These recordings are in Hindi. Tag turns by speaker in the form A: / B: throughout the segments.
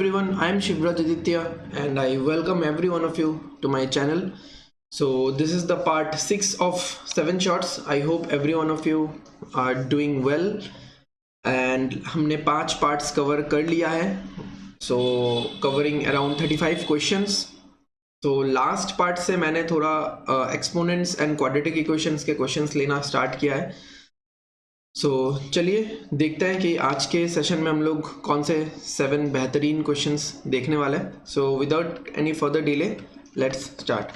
A: everyone, I am Shivraj Aditya and I welcome every one of you to my channel. So this is the part 6 of 7 shorts. I hope every one of you are doing well and हमने 5 parts cover कर लिया है. So covering around 35 questions. तो लास्ट पार्ट से मैंने थोड़ा एक्सपोनेंट्स एंड क्वाड्रेटिक इक्वेशंस के क्वेश्चंस लेना स्टार्ट किया है. सो चलिए देखते हैं कि आज के सेशन में हम लोग कौन से 7 बेहतरीन क्वेश्चंस देखने वाले हैं. So without any further delay let's start.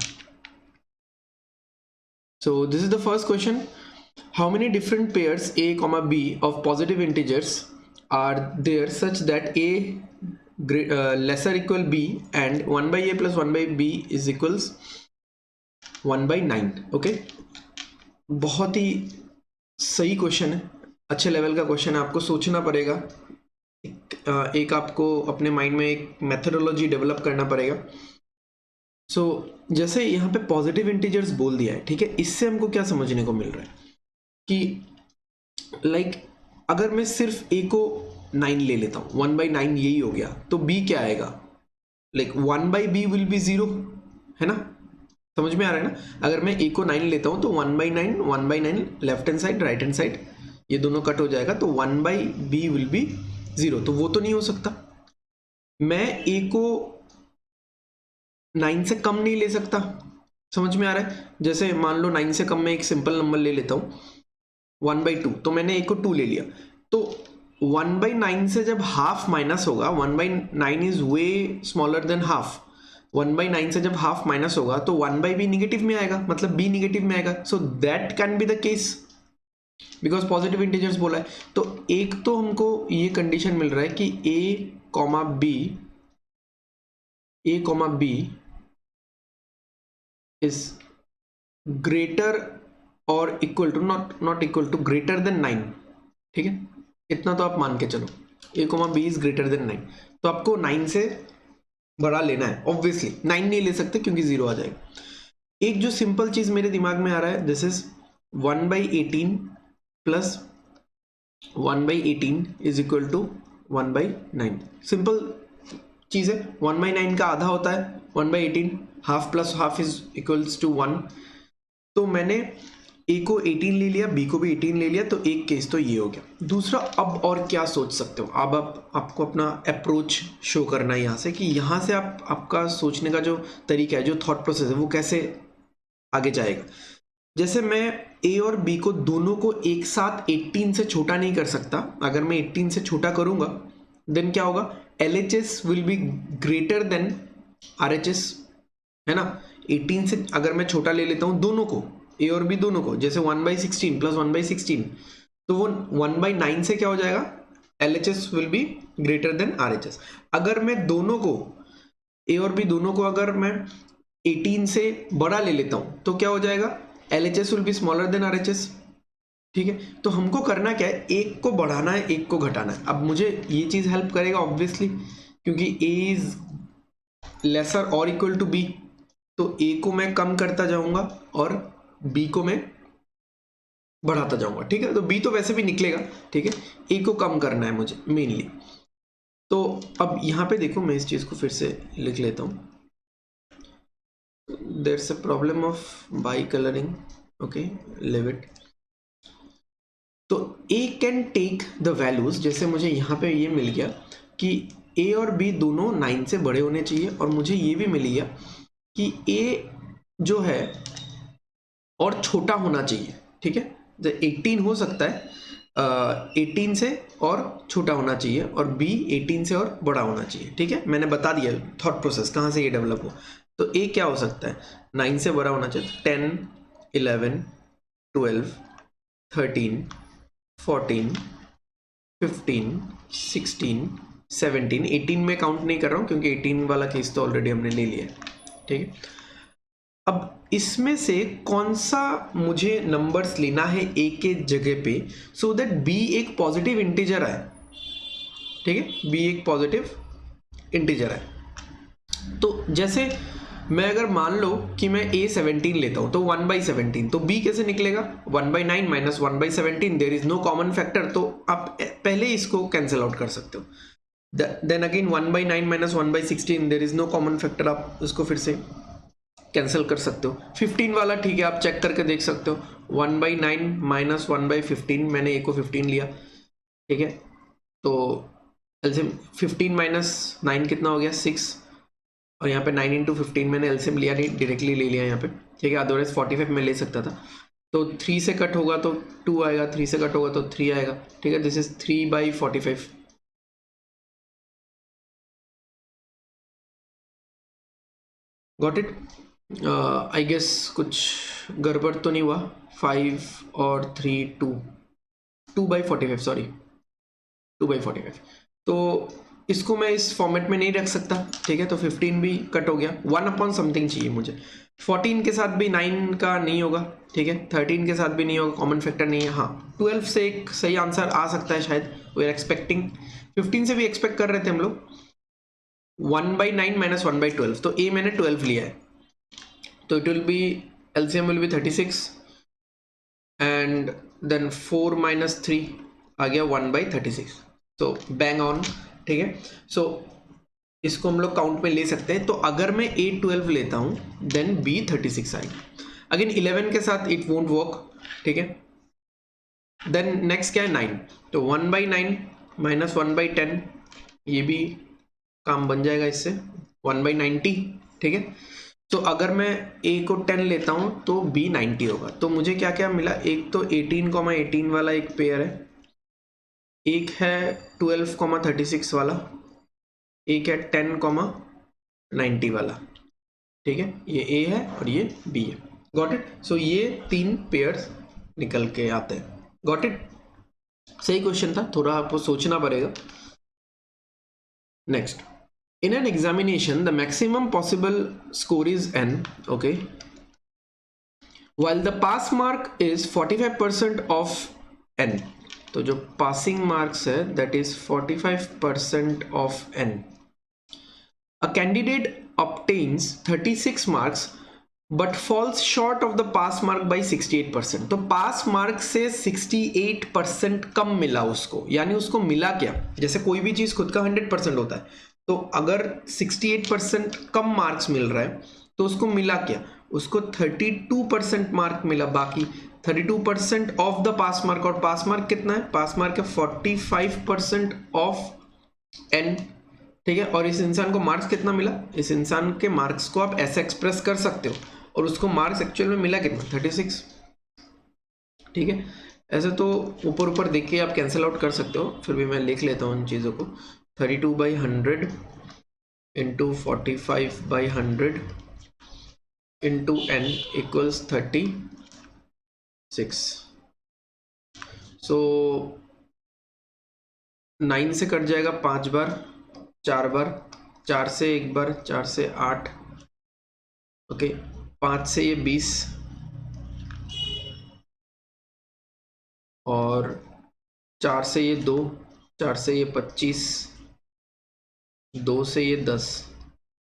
A: So this is the first question. How many different pairs a, b of positive integers are there such that a lesser equal b and 1 by a plus 1 by b is equals 1 by 9. Okay, बहुत ही सही क्वेश्चन है, अच्छे लेवल का क्वेश्चन है. आपको सोचना पड़ेगा, एक आपको अपने माइंड में एक मेथडोलॉजी डेवलप करना पड़ेगा. सो जैसे यहाँ पे पॉजिटिव इंटीजर्स बोल दिया है, ठीक है, इससे हमको क्या समझने को मिल रहा है कि लाइक अगर मैं सिर्फ a को 9 ले लेता हूँ, 1 by 9 यही हो गया, तो b क्या आएगा? Like 1 by b will be 0, है ना? समझ में आ रहा है ना? अगर मैं a को 9 लेता हूँ तो 1 by 9 left hand side right hand side ये दोनों कट हो जाएगा, तो 1 by b विल बी 0. तो वो तो नहीं हो सकता. मैं a को 9 से कम नहीं ले सकता. समझ में आ रहा है? जैसे मान लो 9 से कम मैं एक सिंपल नंबर ले लेता हूँ 1 by 2, तो मैंने a को 2 ले लिया, तो 1 by 9 से जब हाफ माइनस होगा, 1 by 9 is way smaller than half, 1 by 9 से जब हाफ माइनस होगा तो 1 by b निगेटिव में आएगा, मतलब b निगेटिव में आएगा. So that can be the case because positive integers बोला है. तो एक तो हमको ये कंडीशन मिल रहा है कि a comma b is greater और equal to not equal to greater than 9. ठीक है, इतना तो आप मान के चलो, a comma b is greater than 9. तो आपको 9 से बड़ा लेना है. ऑब्वियसली 9 नहीं ले सकते क्योंकि 0 आ जाएगा. एक जो सिंपल चीज मेरे दिमाग में आ रहा है, this is 1 by 18 plus 1 by 18 is equal to 1 by 9. Simple चीज है. 1 by 9 का आधा होता है 1 by 18, half plus half is equals to 1. तो मैंने a को 18 ले लिया, b को भी 18 ले लिया, तो एक केस तो ये हो गया. दूसरा, अब और क्या सोच सकते हो? अब आपको अपना अप्रोच शो करना है यहाँ से, कि यहाँ से आपका सोचने का जो तरीका है, जो थॉट प्रोसेस है, वो कैसे आगे जाएगा. जैसे मैं a और b को दोनों को एक साथ 18 से छोटा नहीं कर सकता. अगर मैं 18 से छोटा करूंगा देन क्या होगा? LHS will be greater than RHS, है ना? 18 से अगर मैं छोटा ले लेता हूँ दोनों को, a और b दोनों को, जैसे 1 by 16 प्लस 1 by 16, तो वो 1 by 9 से क्या हो जाएगा? LHS will be greater than RHS. अगर मैं दोनों को, a और b दोनों को अगर मैं 18 से बड़ा ले लेता हूँ तो क्या हो जाएगा? LHS will be smaller than RHS. ठीक है, तो हमको करना क्या है? एक को बढ़ाना है, एक को घटाना है. अब मुझे ये चीज हेल्प करेगा ऑब्वियसली, क्योंकि a इज लेसर और इक्वल टू b, तो a को मैं कम करता जाऊंगा और b को मैं बढ़ाता जाऊंगा. ठीक है, तो b तो वैसे भी निकलेगा. ठीक है, a को कम करना है मुझे मेनली. तो अब यहाँ पे देखो, मैं इस चीज को फिर से लिख लेता हूँ. There's a problem of bi-coloring. Okay, leave it. तो a can take the values, जैसे मुझे यहाँ पे ये मिल गया कि a और b दोनों 9 से बड़े होने चाहिए, और मुझे ये भी मिल गया कि a जो है और छोटा होना चाहिए. ठीक है, तो 18 हो सकता है, 18 से और छोटा होना चाहिए, और b 18 से और बड़ा होना चाहिए. ठीक है, मैंने बता दिया थॉट प्रोसेस कहाँ से ये डेवलप हो. तो a क्या हो सकता है? 9 से बड़ा होना चाहिए. 10, 11, 12, 13, 14, 15, 16, 17, 18 में काउंट नहीं कर रहा हूँ क्योंकि 18 वाला केस तो ऑलरेडी हमने ले लिया है. ठीक है, अब इसमें से कौन सा मुझे नंबर्स लेना है a के जगह पे, सो दैट b एक पॉजिटिव इंटीजर है. ठीक है, b एक पॉजिटिव इंटीजर है. तो जैसे मैं अगर मान लो कि मैं a 17 लेता हूं, तो 1 by 17, तो b कैसे निकलेगा? 1 by 9 minus 1 by 17, there is no common factor. तो आप पहले इसको कैंसिल आउट कर सकते हो. Then again 1/9 minus 1/16, there is no common factor, आप उसको फिर से कैंसिल कर सकते हो। 15 वाला ठीक है, आप चेक करके देख सकते हो। 1/9 माइनस 1/15, मैंने ए को 15 लिया, ठीक है। तो एलसीएम 15 माइनस 9 कितना हो गया 6, और यहाँ पे 9 इंटू 15 मैंने एलसीएम लिया नहीं, डायरेक्टली ले लिया यहाँ पे, ठीक है। अदरवाइज 45 में ले सकता था। तो 3 से कट होगा तो 2 आएगा, 3 से कट होगा तो 3 आएगा, ठीक है। This is 3/45। Got it. I guess कुछ गड़बड़ तो नहीं हुआ। 5 और 3 2/45, सॉरी 2/45। तो इसको मैं इस फॉर्मेट में नहीं रख सकता, ठीक है। तो 15 भी कट हो गया, 1 अपॉन समथिंग चाहिए मुझे। 14 के साथ भी 9 का नहीं होगा, ठीक है। 13 के साथ भी नहीं होगा, कॉमन फैक्टर नहीं है। हाँ 12 से एक सही आंसर आ सकता है शायद, वी आर एक्सपेक्टिंग। 15 से भी एक्सपेक्ट कर रहे थे हम लोग। 1/9 माइनस 1/12, तो ए मैंने 12 लिया है, तो it will be LCM will be 36 and then 4 minus 3 आ गया 1/36, तो बैंग ऑन, ठीक है। सो इसको हम लोग काउंट में ले सकते हैं। तो अगर मैं ए 12 लेता हूं देन बी 36 आएगा। अगेन 11 के साथ इट वोंट वर्क, ठीक है। देन नेक्स्ट क्या है 9, तो 1/9 माइनस 1/10, ये भी काम बन जाएगा इससे, 1/90, ठीक है। तो अगर मैं a को 10 लेता हूं तो b 90 होगा। तो मुझे क्या क्या मिला, एक तो 18,18 वाला एक पेयर है, एक है 12,36 वाला, एक है 10,90 वाला, ठीक है। ये a है और ये b है। Got it. सो ये 3 पेयर्स निकल के आते हैं। Got it. सही क्वेश्चन था, थोड़ा आपको सोचना पड़ेगा। Next, in an examination the maximum possible score is n, okay, while the pass mark is 45% of n, तो जो पासिंग मार्क्स है that is 45% of n, a candidate obtains 36 marks but falls short of the pass mark by 68%। तो पास मार्क से 68% कम मिला उसको, यानी उसको मिला क्या, जैसे कोई भी चीज खुद का 100% होता है, तो अगर 68% कम मार्क्स मिल रहा है तो उसको मिला क्या, उसको 32% मार्क मिला, बाकी 32% ऑफ द पास मार्क। और पास मार्क कितना है, पास मार्क है 45% ऑफ n, ठीक है। और इस इंसान को मार्क्स कितना मिला, इस इंसान के मार्क्स को आप ऐसे एक्सप्रेस कर सकते हो, और उसको मार्क्स एक्चुअल में मिला कितना 36, ठीक है। ऐसे तो ऊपर ऊपर देख के आप कैंसिल आउट कर सकते हो, फिर भी मैं लिख लेता हूँ इन चीज़ों को। 32/100 इंटू 45/100 इंटू n इक्वल्स 36। सो 9 से कट जाएगा 5 बार, 4 बार, 4 से 1 बार, 4 से 8, ओके, 5 से ये 20, और 4 से ये 2, 4 से ये 25, 2 से ये 10।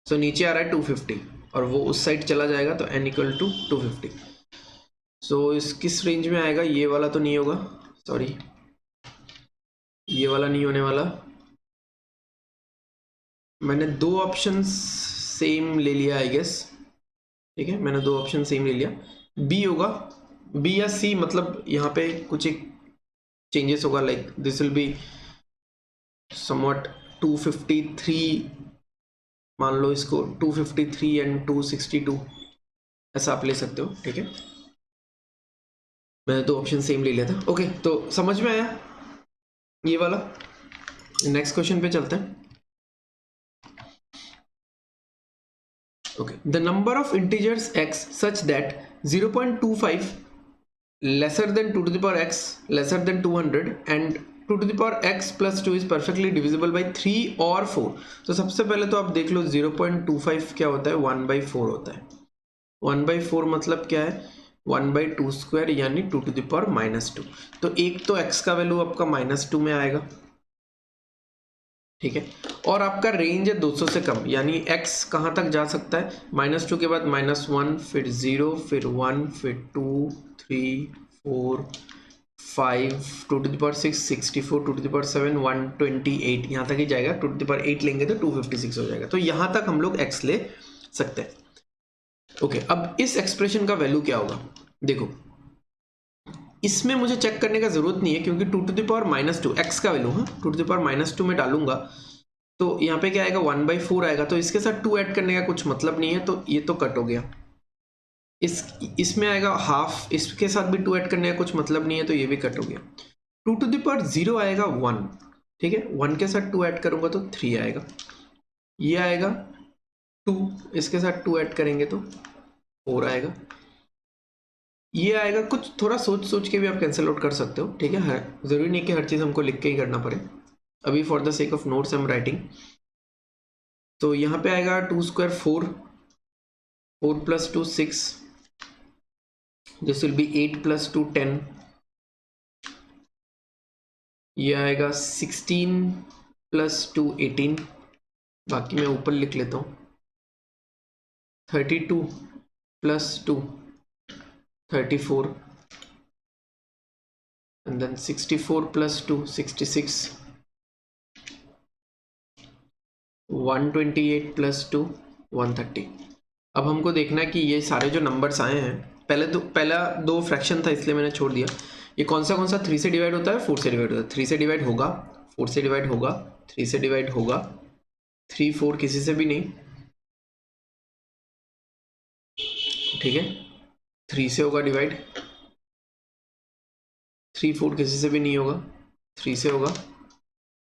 A: सो नीचे आ रहा है 250, और वो उस साइड चला जाएगा, तो n इक्वल टू 250। सो इस किस रेंज में आएगा, ये वाला तो नहीं होगा, सॉरी ये वाला नहीं होने वाला। मैंने 2 ऑप्शन सेम ले लिया आई गेस, ठीक है। मैंने 2 ऑप्शन सेम ले लिया, बी होगा, बी या सी, मतलब यहाँ पे कुछ एक चेंजेस होगा, like this will be somewhat 253, मान लो इसको 253 एंड 262, ऐसा आप ले सकते हो, ठीक है। मैंने 2 ऑप्शन सेम ले लिया था, ओके। तो समझ में आया ये वाला। नेक्स्ट क्वेश्चन पे चलते हैं। Okay, the number of integers x such that 0.25 lesser than 2 to the power x lesser than 200 and 2 to the power x plus 2 is perfectly divisible by 3 और 4। तो सबसे पहले तो आप देख लो 0.25 क्या होता है, 1/4 होता है। 1/4 मतलब क्या है, 1/2 स्क्वायर, यानी 2 to the power -2। तो एक तो x का वैल्यू आपका -2 में आएगा, ठीक है। और आपका रेंज है 200 से कम, यानी x कहाँ तक जा सकता है, -2 के बाद -1, फिर 0, फिर 1, फिर 2, 3, 4, 5 2 to the power 6 64 2 to the power 7 128 यहाँ तक ही जाएगा। 2 to the power 8 लेंगे तो 256 हो जाएगा। तो यहाँ तक हम लोग x ले सकते हैं। ओके, अब इस एक्सप्रेशन का वैल्यू क्या होगा? देखो, इसमें मुझे चेक करने का जरूरत नहीं है क्योंकि 2 to the power-2 x का वैल्यू, हाँ 2 to the power-2 में डालूंगा तो यहाँ पे क्या आएगा 1/4 आएगा। तो इसके साथ 2 ऐड करने का कुछ मतलब नहीं है, तो ये तो कट हो गया। इसमें आएगा हाफ, इसके साथ भी 2 ऐड करने का कुछ मतलब नहीं है, तो ये भी कट हो गया। 2 to the power-0 आएगा 1, ठीक है, 1 के साथ 2 ऐड करूंगा तो 3 आएगा। ये आएगा 2, इसके साथ 2 ऐड करेंगे तो 4 आएगा। ये आएगा, कुछ थोड़ा सोच सोच के भी आप कैंसिल आउट कर सकते हो, ठीक है, जरूरी नहीं कि हर चीज हमको लिख के ही करना पड़े। अभी for the sake of notes I am writing. तो यहाँ पे आएगा 2 square 4, 4 plus 2 6, this will B 8 plus 2 10, ये आएगा 16 plus 2 18, बाकी मैं ऊपर लिख लेता हूँ। 32 plus 2 34, and then 64 plus 2 66, 128 plus 2 130। अब हमको देखना है कि ये सारे जो नंबर्स आए हैं, पहला दो फ्रैक्शन था इसलिए मैंने छोड़ दिया। ये कौन सा 3 से डिवाइड होता है, 4 से डिवाइड होता है। 3 से डिवाइड होगा, 4 से डिवाइड होगा, 3 से डिवाइड होगा, 3 4 किसी से भी नहीं, ठीक है। 3 से होगा डिवाइड, 3 4 किसी से भी नहीं होगा, 3 से होगा,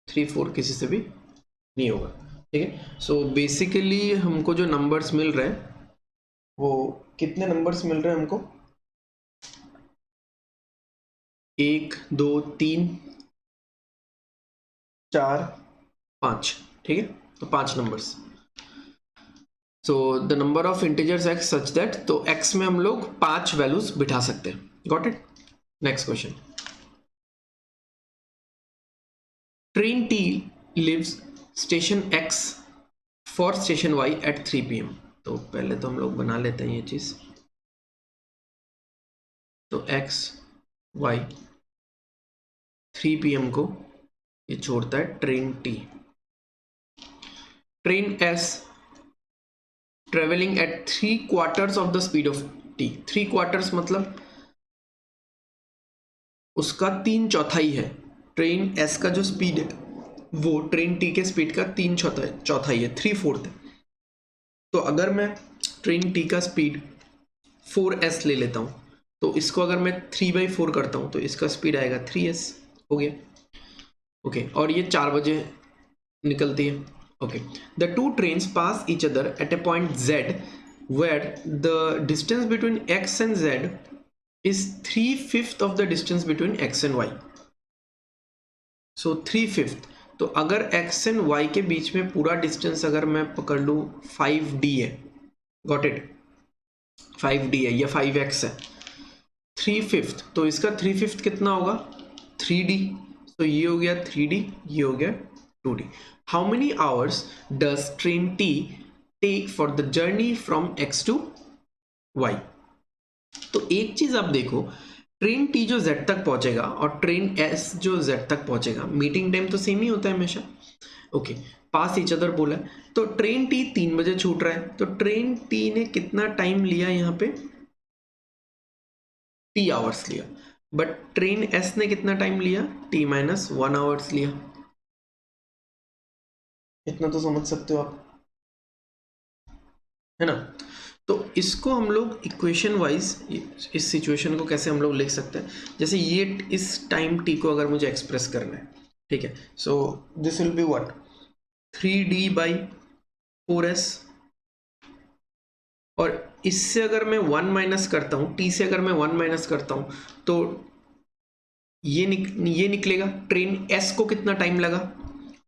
A: 3 4 किसी से भी नहीं होगा, ठीक है। सो बेसिकली हमको जो नंबर्स मिल रहे हैं वो कितने नंबर्स मिल रहे हैं हमको? 1 2 3 4 5, ठीक है, तो 5 numbers. So the number of integers x such that, तो x में हम लोग 5 वैल्यूज बिठा सकते हैं। Got it? Next question. Train T leaves station X for station Y at 3 PM। तो पहले तो हम लोग बना लेते हैं ये चीज। तो X Y 3 PM को ये छोड़ता है train T। Train S travelling at 3/4 of the speed of T। 3/4 मतलब उसका 3/4 है। ट्रेन S का जो स्पीड है वो ट्रेन T के स्पीड का 3/4 है, 3/4 है। तो अगर मैं ट्रेन T का स्पीड 4s ले लेता हूं, तो इसको अगर मैं 3/4 करता हूं तो इसका स्पीड आएगा 3s, हो गया। ओके, और ये 4 बजे निकलती है। Okay, the two trains pass each other at a point z where the distance between x and z is 3/5 of the distance between x and y. So 3/5, तो अगर x and y के बीच में पूरा डिस्टेंस अगर मैं पकड़ लूँ 5d है, गॉट इट, 5d है या 5x है, 3/5, तो इसका 3/5 कितना होगा 3d। तो ये हो गया 3d, ये हो गया 2d। How many hours does train T take for the journey from x to y। तो एक चीज आप देखो, ट्रेन T जो Z तक पहुंचेगा और ट्रेन S जो Z तक पहुंचेगा, मीटिंग टाइम तो सेम ही होता है हमेशा। ओके, पास ईच अदर बोला है, तो ट्रेन T 3 बजे छूट रहा है, तो ट्रेन T ने कितना टाइम लिया यहाँ पे, T आवर्स लिया। बट ट्रेन S ने कितना टाइम लिया, T-1 आवर्स लिया। इतना तो समझ सकते हो आप, है ना। तो इसको हम लोग इक्वेशन वाइज इस सिचुएशन को कैसे हम लोग लिख सकते हैं, जैसे ये इस टाइम t को अगर मुझे एक्सप्रेस करना है, ठीक है, so this will be what 3d/4s, और इससे अगर मैं 1 माइनस करता हूँ, t से अगर मैं 1 माइनस करता हूँ तो ये निकलेगा। ट्रेन s को कितना टाइम लगा,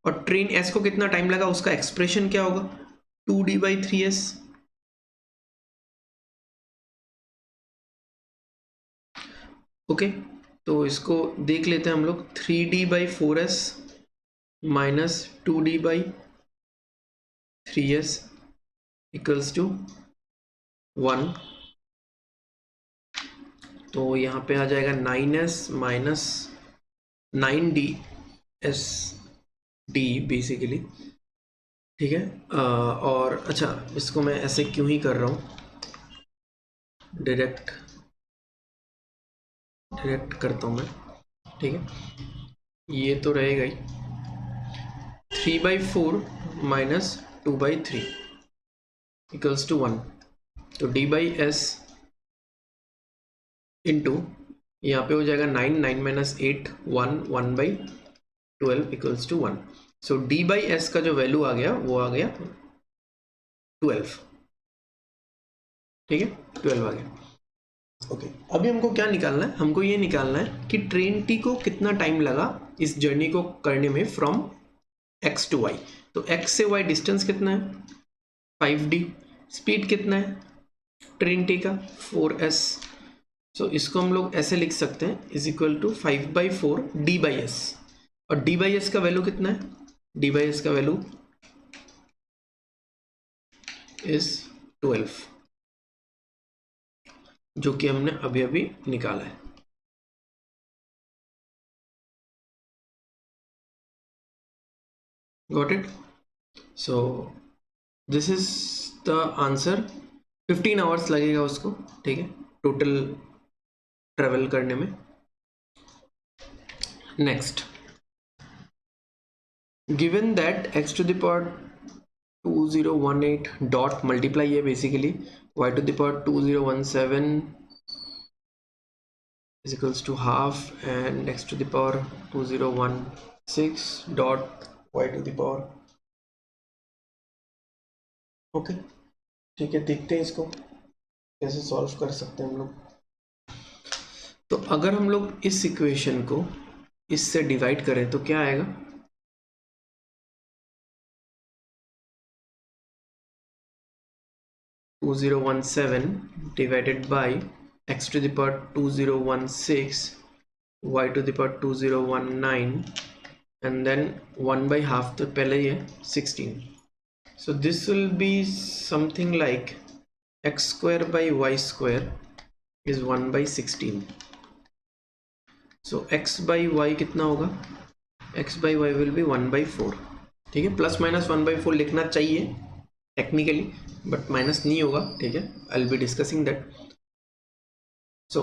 A: और ट्रेन s को कितना टाइम लगा उसका एक्सप्रेशन क्या होगा 2d/3s। ओके, तो इसको देख लेते हैं हम लोग, 3d/4s minus 2d/3s equals to 1। तो यहाँ पे आ जाएगा 9s minus 9d S D basically, ठीक है। और अच्छा, इसको मैं ऐसे क्यों ही कर रहा हूँ, डायरेक्ट करता हूँ मैं, ठीक है। ये तो रहेगा ही 3/4 माइनस 2/3 इक्वल्स टू 1। तो d बाई एस इंटू यहाँ पे हो जाएगा 9 minus 8 1/12 equals to 1। So d by S का जो वैल्यू आ गया वो आ गया 12, ठीक है, 12 आ गया। ओके, अभी हमको क्या निकालना है, हमको ये निकालना है कि ट्रेन टी को कितना टाइम लगा इस जर्नी को करने में फ्रॉम x टू y। तो x से y डिस्टेंस कितना है 5d, स्पीड कितना है ट्रेन टी का 4s। सो इसको हम लोग ऐसे लिख सकते हैं is equal to 5/4 d by एस, और d बाई एस का वैल्यू कितना है, d बाई एस का वैल्यू इज 12, जो कि हमने अभी अभी निकाला है। Got it? So this is the answer. 15 hours लगेगा उसको, ठीक है, टोटल ट्रेवल करने में। Next, given that x to the power 2018 dot multiply है basically y to the power 2017 is equals to half and x to the power 2016 dot y to the power। Okay, ठीक है, देखते हैं इसको कैसे सॉल्व कर सकते हैं हम लोग। तो अगर हम लोग इस इक्वेशन को इससे डिवाइड करें तो क्या आएगा, to 2017 divided by x to the power 2016 y to the power 2019 and then 1/2 तो पहले ही है 16। So this will be something like x square by y square is 1/16। So x by y कितना होगा, x by y will be 1/4, ठीक है। प्लस माइनस 1/4 लिखना चाहिए टेक्निकली, बट माइनस नहीं होगा, ठीक है, I will be discussing that. So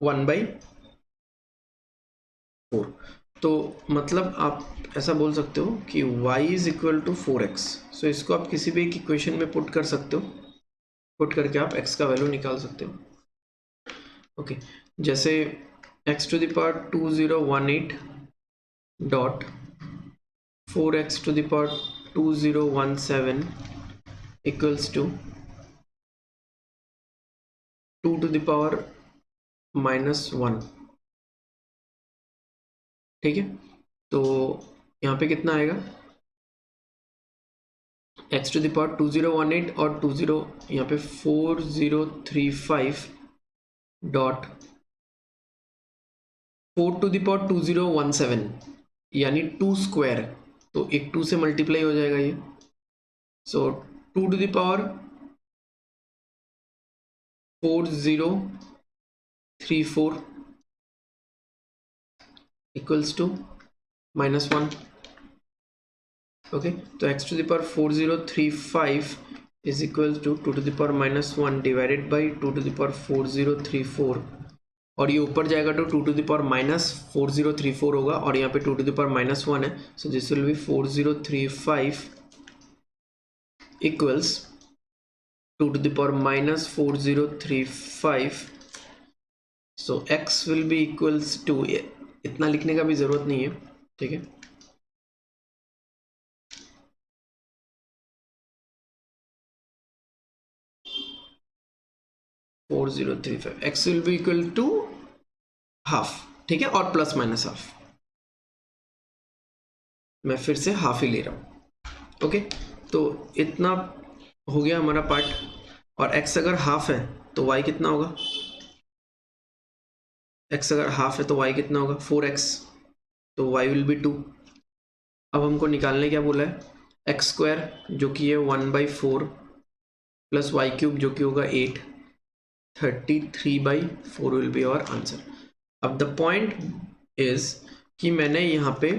A: 1/4, तो मतलब आप ऐसा बोल सकते हो कि y is equal to 4x। So इसको आप किसी भी एक इक्वेशन में पुट कर सकते हो, पुट करके आप x का वैल्यू निकाल सकते हो। ओके, जैसे x to the power 2018 dot 4x to the power 2017 equals to 2 to the power -1, ठीक है। तो यहाँ पे कितना आएगा, x टू द पावर 2018 और 20 यहाँ पे 4035 डॉट 4 टू द पावर 2017 यानी 2 स्क्वायर, तो एक 2 से मल्टीप्लाई हो जाएगा ये। So 2 to the power 4034 equals to -1। Okay, तो x to the power 4035 is equal to 2 to the power -1 divided by 2 to the power 4034, और ये ऊपर जाएगा तो 2 टू द पावर -4034 होगा, और यहाँ पे 2 टू द पावर -1 है। So this will be 4035 equals 2 to the power -4035। So x will be equals to, इतना लिखने का भी जरूरत नहीं है, ठीक है। x will be equal to half, ठीक है, और प्लस माइनस हाफ, मैं फिर से हाफ ही ले रहा हूं। ओके, तो इतना हो गया हमारा पार्ट, और x अगर हाफ है तो y कितना होगा, x अगर हाफ है तो y कितना होगा 4x, तो y विल बी 2। अब हमको निकालने क्या बोला है, एक्स स्क्वायर जो कि है 1/4 प्लस वाई क्यूब जो कि होगा 8 33/4 विल बी आवर आंसर। अब द पॉइंट इज कि मैंने यहाँ पे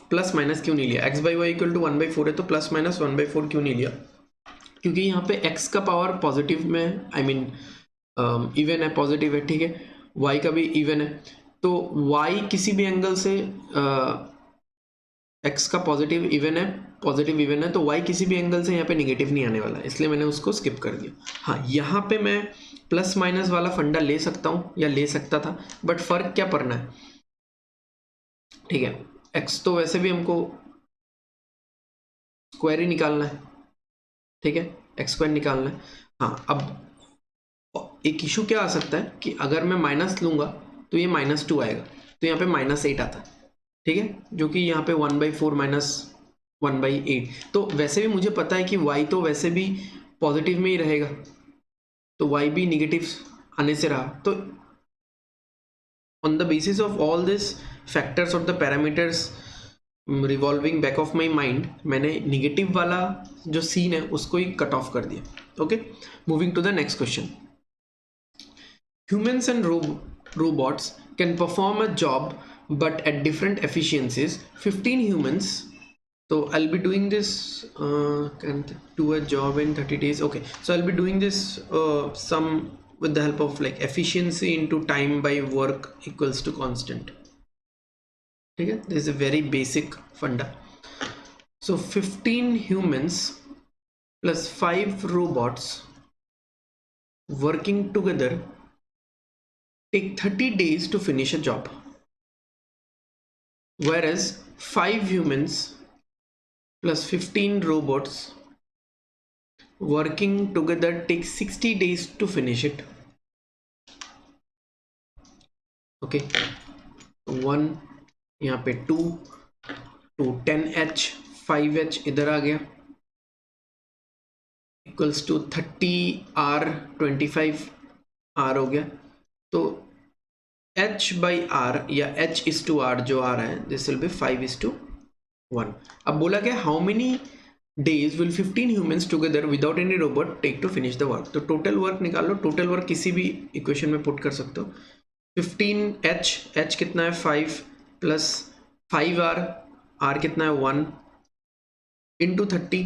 A: प्लस माइनस क्यों नहीं लिया, x/y इक्वल टू 1/4 है तो प्लस माइनस 1/4 क्यों नहीं लिया, क्योंकि यहाँ पे x का पावर पॉजिटिव में आई मीन इवन है, पॉजिटिव है, ठीक है, y का भी इवन है, तो y किसी भी एंगल से x का पॉजिटिव इवन है तो y किसी भी एंगल से यहाँ पे निगेटिव नहीं आने वाला, इसलिए मैंने उसको स्किप कर दिया। हाँ, यहाँ पे मैं प्लस माइनस वाला फंडा ले सकता हूँ या ले सकता था, बट फर्क क्या पड़ना है, ठीक है, x तो वैसे भी हमको स्क्वायर ही निकालना है, ठीक है, एक्स स्क्वायर निकालना है। हाँ, अब एक इशू क्या आ सकता है कि अगर मैं माइनस लूंगा तो ये -2 आएगा, तो यहाँ पे -8 आता है, ठीक है, जो कि यहाँ पे 1/4 माइनस 1/8, तो वैसे भी मुझे पता है कि y तो वैसे भी पॉजिटिव में ही रहेगा, तो y भी निगेटिव आने से रहा, तो on the basis of all this factors और the parameters revolving back of my mind, मैंने निगेटिव वाला जो सीन है उसको ही कट ऑफ कर दिया। Okay, moving to the next question. Humans and robots can perform a job but at different efficiencies. 15 humans, so I'll be doing this can do a job in 30 days. Okay, so I'll be doing this some with the help of like efficiency into time by work equals to constant. ठीक है, this is a very basic funda. So 15 humans plus 5 robots working together take 30 days to finish a job, whereas 5 humans plus 15 robots working together take 60 days to finish it. Okay, 1 यहाँ पे 2 10h 5h इधर आ गया इक्वल्स टू 30R 25R हो गया, तो h/r या h/r जो आ रहा है दिस विल बी 5:1। अब बोला क्या, how many days will 15 humans together without any robot take to finish the work, तो टोटल वर्क निकाल लो, टोटल वर्क किसी भी इक्वेशन में पुट कर सकते हो। 15h कितना है 5 प्लस 5R, R कितना है 1 इंटू 30,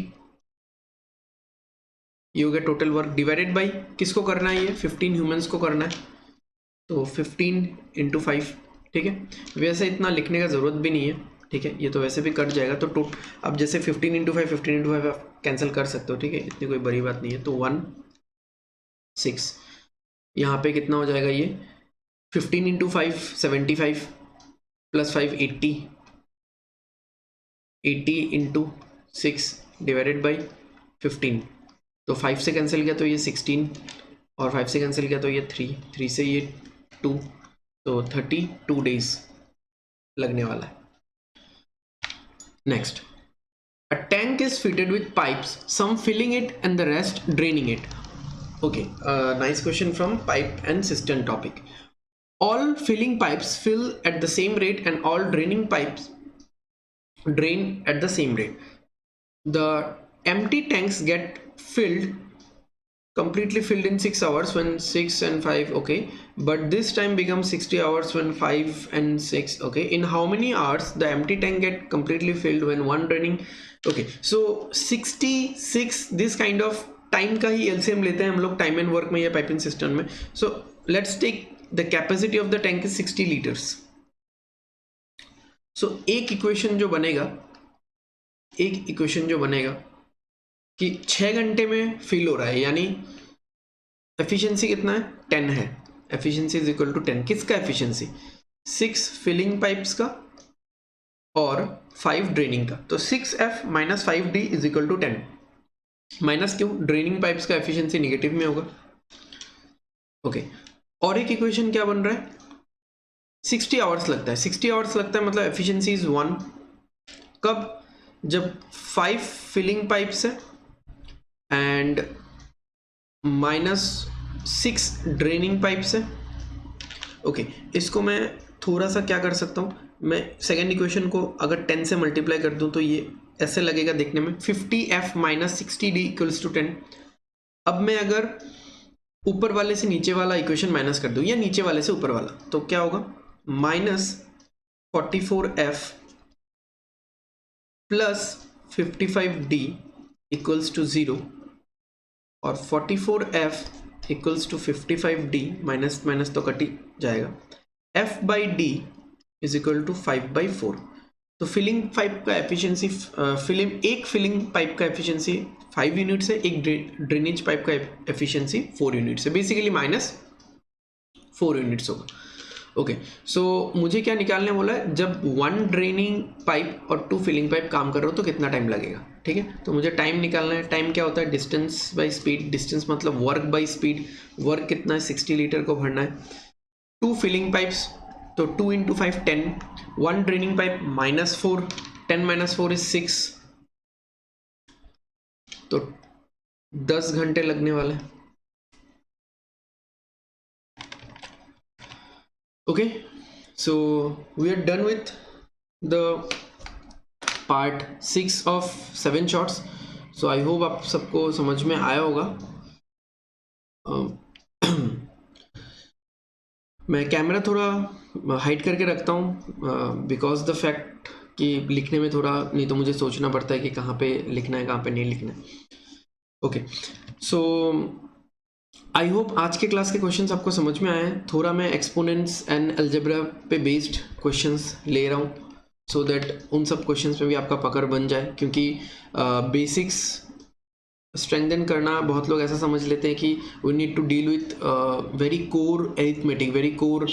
A: ये हो गया टोटल वर्क, डिवाइडेड बाई किसको करना है, ये 15 ह्यूमंस को करना है, तो 15 इंटू 5, ठीक है, वैसे इतना लिखने का ज़रूरत भी नहीं है, ठीक है, ये तो वैसे भी कट जाएगा, तो अब जैसे 15 इंटू 5 आप कैंसिल कर सकते हो, ठीक है, इतनी कोई बड़ी बात नहीं है, तो 1 6, यहाँ पे कितना हो जाएगा, ये 15 into 5 75 plus 5 80 into 6 divided by 15, तो 5 से कैंसिल किया तो ये 16 और 5 से कैंसिल किया तो ये 3 से ये 2, तो 32 डेज लगने वाला है। Next, a tank is fitted with pipes, some filling it and the rest draining it. Okay, nice question from pipe and cistern topic. All filling pipes fill at the same rate and all draining pipes drain at the same rate. The empty tanks get completely filled in 6 hours when 6 and 5, okay, but this time becomes 60 hours when 5 and 6, okay. In how many hours the empty tank get completely filled when one draining, okay, so 66, this kind of time का ही LCM लेते हैं हम लोग टाइम एंड वर्क में या पाइपिंग सिस्टम में। So let's take the capacity of the tank is 60 litres. So एक इक्वेशन जो बनेगा कि 6 घंटे में फिल हो रहा है, यानी एफिशिएंसी कितना है 10 है, एफिशिएंसी इज इक्वल टू 10, किसका एफिशिएंसी 6 फिलिंग पाइप्स का और 5 ड्रेनिंग का, तो 6F minus 5D is equal to 10, minus क्यों, ड्रेनिंग पाइप्स का एफिशिएंसी निगेटिव में होगा, ओके। और एक इक्वेशन क्या बन रहा है 60 आवर्स लगता है, 60 आवर्स लगता है मतलब एफिशिएंसी इज 1, कब, जब 5 फिलिंग पाइप्स है एंड -6 ड्रेनिंग पाइप्स है, ओके। इसको मैं थोड़ा सा क्या कर सकता हूँ, मैं सेकेंड इक्वेशन को अगर 10 से मल्टीप्लाई कर दूँ तो ये ऐसे लगेगा देखने में, 50F minus 60D equals to 10। अब मैं अगर ऊपर वाले से नीचे वाला इक्वेशन माइनस कर दो या नीचे वाले से ऊपर वाला, तो क्या होगा -44f plus 55d equals to 0 और 44f equals to 55d minus minus तो कट ही जाएगा, f by d is equal to 5/4। तो फिलिंग पाइप का एफिशिएंसी एक फिलिंग पाइप का एफिशिएंसी 5 यूनिट्स है, एक ड्रेनेज पाइप का एफिशिएंसी 4 यूनिट्स है, बेसिकली -4 यूनिट्स होगा। ओके, सो मुझे क्या निकालने बोला है, जब 1 ड्रेनिंग पाइप और 2 फिलिंग पाइप काम कर रहे हो तो कितना टाइम लगेगा, ठीक है। तो मुझे टाइम निकालना है। टाइम क्या होता है, डिस्टेंस बाई स्पीड, डिस्टेंस मतलब वर्क बाई स्पीड, वर्क कितना है 60 लीटर को भरना है। 2 फिलिंग पाइप्स तो 2 × 5 10, 1 ड्रेनिंग पाइप -4, 10 - 4 इज 6, तो 10 घंटे लगने वाले। Okay, so we are done with the part 6 of 7 shorts. So I hope आप सबको समझ में आया होगा। मैं कैमरा थोड़ा हाइड करके रखता हूँ बिकॉज द फैक्ट कि लिखने में थोड़ा, नहीं तो मुझे सोचना पड़ता है कि कहाँ पे लिखना है कहाँ पे नहीं लिखना है। ओके, सो आई होप आज के क्लास के क्वेश्चंस आपको समझ में आए हैं। थोड़ा मैं एक्सपोनेंट्स एंड अलजेब्रा पे बेस्ड क्वेश्चंस ले रहा हूँ सो दैट उन सब क्वेश्चंस में भी आपका पकड़ बन जाए, क्योंकि बेसिक्स स्ट्रेंथन करना बहुत लोग ऐसा समझ लेते हैं कि we need to deal with very core arithmetic, very core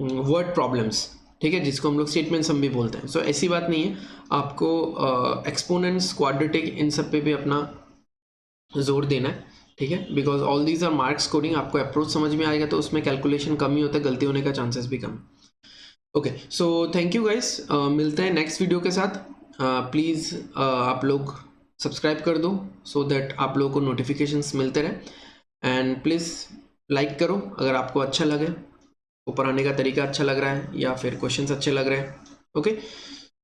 A: word problems, ठीक है, जिसको हम लोग स्टेटमेंट सम भी बोलते हैं। सो ऐसी बात नहीं है, आपको एक्सपोनेंट्स, क्वाड्रेटिक, इन सब पे भी अपना जोर देना है, ठीक है, because all these are marks coding. आपको अप्रोच समझ में आएगा तो उसमें कैलकुलेशन कम ही होता है, गलती होने का चांसेस भी कम। Okay, so thank you guys, मिलते हैं नेक्स्ट वीडियो के साथ। प्लीज़ आप लोग सब्सक्राइब कर दो सो दैट आप लोगों को नोटिफिकेशंस मिलते रहे, एंड प्लीज़ लाइक करो अगर आपको अच्छा लगे, ऊपर आने का तरीका अच्छा लग रहा है या फिर क्वेश्चंस अच्छे लग रहे हैं। Okay,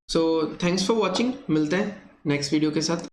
A: so thanks for watching, मिलते हैं नेक्स्ट वीडियो के साथ।